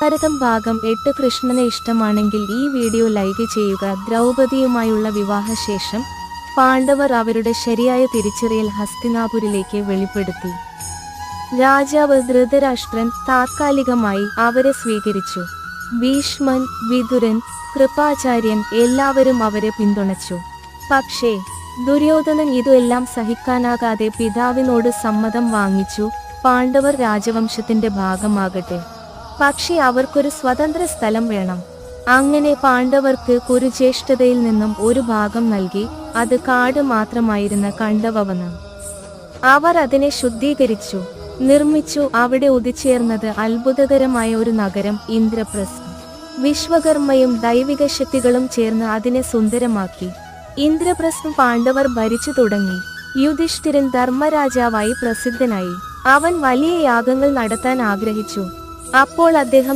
ഭാരതം ഭാഗം 8 കൃഷ്ണനെ ഇഷ്ടമാണെങ്കിൽ ഈ വീഡിയോ ലൈക്ക് ചെയ്യുക. ദ്രൗപദിയുമായുള്ള വിവാഹശേഷം പാണ്ഡവർ അവരുടെ ശരിയായ തിരിച്ചറിയൽ ഹസ്തിനാപുരിലേക്ക് വെളിപ്പെടുത്തി. രാജാവ് ധൃതരാഷ്ട്രൻ താത്കാലികമായി അവരെ സ്വീകരിച്ചു. ഭീഷ്മൻ, വിതുരൻ, കൃപാചാര്യൻ എല്ലാവരും അവരെ പിന്തുണച്ചു. പക്ഷേ ദുര്യോധനൻ ഇതെല്ലാം സഹിക്കാനാകാതെ പിതാവിനോട് സമ്മതം വാങ്ങിച്ചു. പാണ്ഡവർ രാജവംശത്തിന്റെ ഭാഗമാകട്ടെ, പക്ഷേ അവർക്കൊരു സ്വതന്ത്ര സ്ഥലം വേണം. അങ്ങനെ പാണ്ഡവർക്ക് കുരുജ്യേഷ്ഠതയിൽ നിന്നും ഒരു ഭാഗം നൽകി. അത് കാട് മാത്രമായിരുന്ന കണ്ഡവവനം. അവർ അതിനെ ശുദ്ധീകരിച്ചു, നിർമ്മിച്ചു. അവിടെ ഉദിച്ചേർന്നത് അത്ഭുതകരമായ ഒരു നഗരം, ഇന്ദ്രപ്രസ്ഥം. വിശ്വകർമ്മയും ദൈവിക ശക്തികളും ചേർന്ന് അതിനെ സുന്ദരമാക്കി. ഇന്ദ്രപ്രസ്ഥം പാണ്ഡവർ ഭരിച്ചു തുടങ്ങി. യുധിഷ്ഠിരൻ ധർമ്മരാജാവായി പ്രസിദ്ധനായി. അവൻ വലിയ യാഗങ്ങൾ നടത്താൻ ആഗ്രഹിച്ചു. അപ്പോൾ അദ്ദേഹം